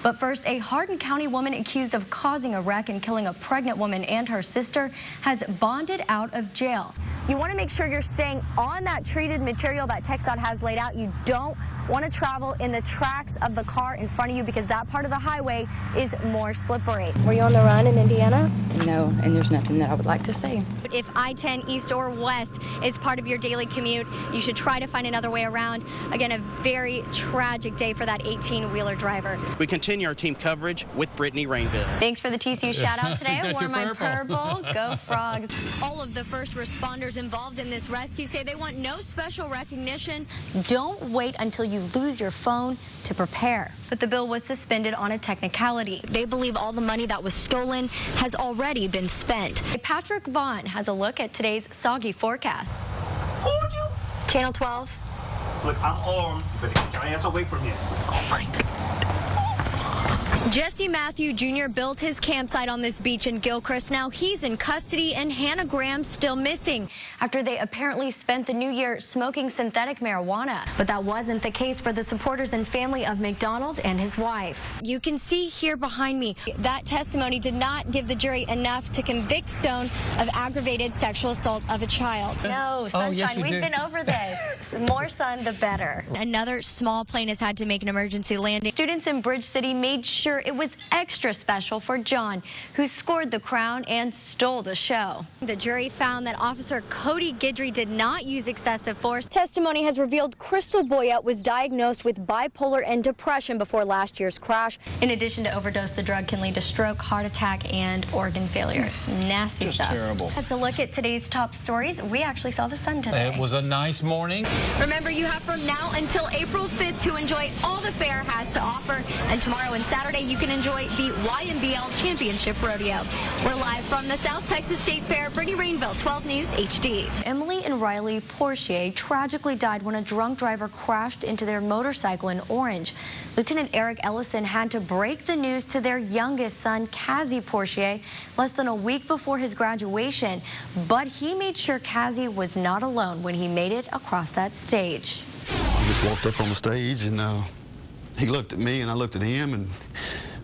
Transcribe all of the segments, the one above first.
But first, a Hardin County woman accused of causing a wreck and killing a pregnant woman and her sister has bonded out of jail. You want to make sure you're staying on that treated material that TxDOT has laid out. You don't want to travel in the tracks of the car in front of you because that part of the highway is more slippery. Were you on the run in Indiana? No, and there's nothing that I would like to say. But if I-10 east or west is part of your daily commute, you should try to find another way around. Again, a very tragic day for that 18-wheeler driver. We continue our team coverage with Brittany Rainville. Thanks for the TCU shout out today. I wore my purple. purple. Go Frogs. All of the first responders involved in this rescue say they want no special recognition. Don't wait until you lose your phone to prepare. But the bill was suspended on a technicality. They believe all the money that was stolen has already been spent. Patrick Vaughn has a look at today's soggy forecast. Channel 12. Look, I'm armed, but get your ass away from me. Jesse Matthew Jr. built his campsite on this beach in Gilchrist. Now he's in custody, and Hannah Graham's still missing after they apparently spent the new year smoking synthetic marijuana. But that wasn't the case for the supporters and family of McDonald and his wife. You can see here behind me that testimony did not give the jury enough to convict Stone of aggravated sexual assault of a child. No, Sunshine, yes, we've been over this. More sun, the better. Another small plane has had to make an emergency landing. Students in Bridge City made sure it was extra special for John, who scored the crown and stole the show. The jury found that Officer Cody Guidry did not use excessive force. Testimony has revealed Crystal Boyette was diagnosed with bipolar and depression before last year's crash. In addition to overdose, the drug can lead to stroke, heart attack, and organ failure. It's nasty stuff. Terrible. Let's look at today's top stories. We actually saw the sun today. It was a nice morning. Remember, you have from now until April 5th to enjoy all the fair has to offer. And tomorrow and Saturday, you can enjoy the YMBL Championship Rodeo. We're live from the South Texas State Fair. Brittany Rainville, 12 News HD. Emily and Riley Portier tragically died when a drunk driver crashed into their motorcycle in Orange. Lieutenant Eric Ellison had to break the news to their youngest son, Cassie Portier, less than a week before his graduation. But he made sure Cassie was not alone when he made it across that stage. I just walked up on the stage and he looked at me and I looked at him and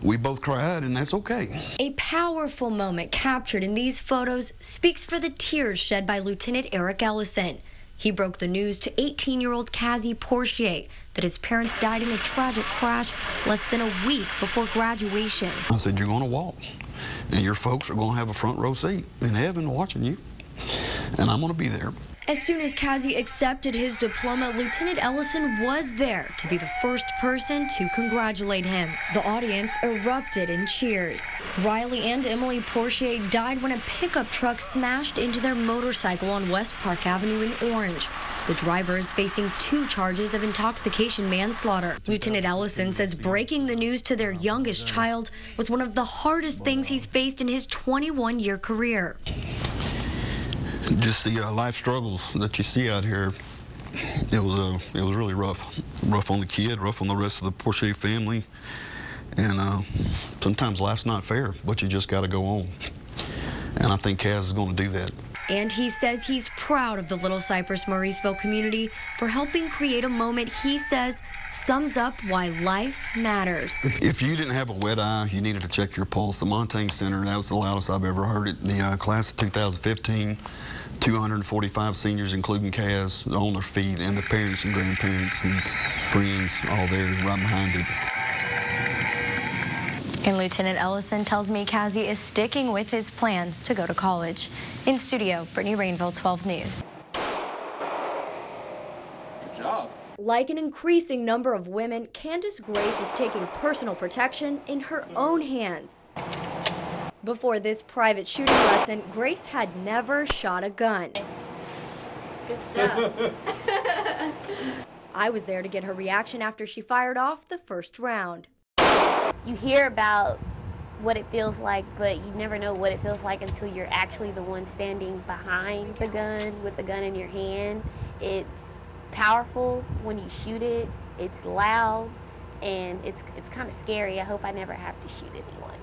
we both cried, and that's okay. A powerful moment captured in these photos speaks for the tears shed by Lieutenant Eric Ellison. He broke the news to 18-year-old Cassie Portier that his parents died in a tragic crash less than a week before graduation. I said, you're going to walk, and your folks are going to have a front row seat in heaven watching you, and I'm going to be there. As soon as Cassie accepted his diploma, Lieutenant Ellison was there to be the first person to congratulate him. The audience erupted in cheers. Riley and Emily Portier died when a pickup truck smashed into their motorcycle on West Park Avenue in Orange. The driver is facing 2 charges of intoxication manslaughter. Lieutenant Ellison says breaking the news to their youngest child was one of the hardest things he's faced in his 21-year career. Just the life struggles that you see out here, it was really rough. Rough on the kid, rough on the rest of the Portier family, and sometimes life's not fair, but you just got to go on. And I think Kaz is going to do that. And he says he's proud of the Little Cypress Mauriceville community for helping create a moment he says sums up why life matters. If you didn't have a wet eye, you needed to check your pulse. The Montaigne Center, that was the loudest I've ever heard it. The class of 2015, 245 seniors, including Kaz, on their feet, and the parents and grandparents and friends all there right behind it. And Lieutenant Ellison tells me Cassie is sticking with his plans to go to college. In studio, Brittany Rainville, 12 News. Good job. Like an increasing number of women, Candace Grace is taking personal protection in her own hands. Before this private shooting lesson, Grace had never shot a gun. Good stuff. I was there to get her reaction after she fired off the first round. You hear about what it feels like, but you never know what it feels like until you're actually the one standing behind the gun with the gun in your hand. It's powerful when you shoot it, it's loud, and it's kind of scary. I hope I never have to shoot anyone.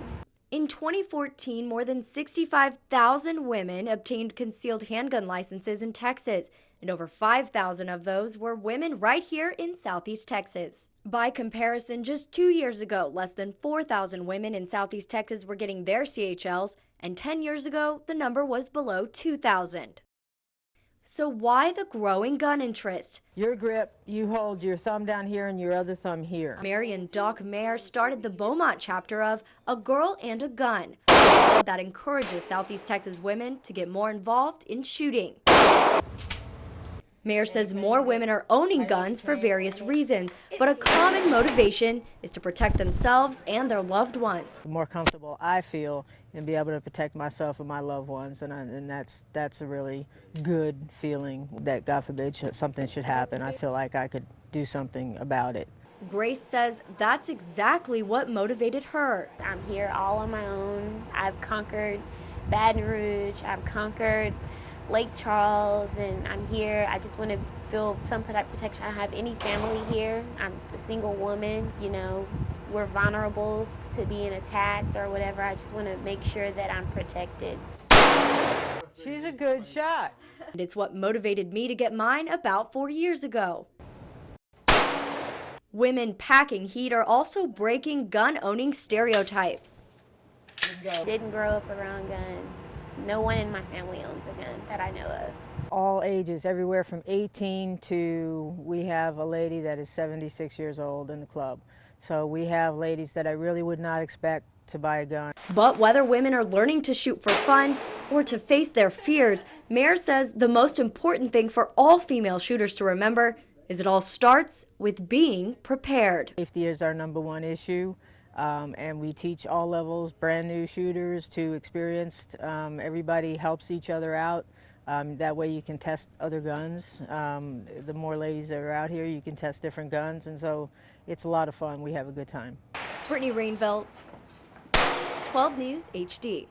In 2014, more than 65,000 women obtained concealed handgun licenses in Texas, and over 5,000 of those were women right here in Southeast Texas. By comparison, just 2 years ago, less than 4,000 women in Southeast Texas were getting their CHLs, and 10 years ago, the number was below 2,000. So why the growing gun interest? Your grip, you hold your thumb down here and your other thumb here. Mary and Doc Mayer started the Beaumont chapter of A Girl and a Gun, a club that encourages Southeast Texas women to get more involved in shooting. Mayer says more women are owning guns for various reasons, but a common motivation is to protect themselves and their loved ones. The more comfortable I feel and be able to protect myself and my loved ones, and that's a really good feeling that, God forbid, something should happen. I feel like I could do something about it. Grace says that's exactly what motivated her. I'm here all on my own. I've conquered Baton Rouge. I've conquered Lake Charles, and I'm here. I just want to feel some protection. I have any family here. I'm a single woman, you know, we're vulnerable to being attacked or whatever. I just want to make sure that I'm protected. She's a good shot. And it's what motivated me to get mine about 4 years ago. Women packing heat are also breaking gun-owning stereotypes. Didn't grow up around guns. No one in my family owns a gun that I know of. All ages, everywhere from 18 to, we have a lady that is 76 years old in the club. So we have ladies that I really would not expect to buy a gun. But whether women are learning to shoot for fun or to face their fears, Mayer says the most important thing for all female shooters to remember is it all starts with being prepared. Safety is our #1 issue. And we teach all levels, brand new shooters to experienced. Everybody helps each other out. That way you can test other guns. The more ladies that are out here, you can test different guns. And so it's a lot of fun. We have a good time. Brittany Rainville, 12 News HD.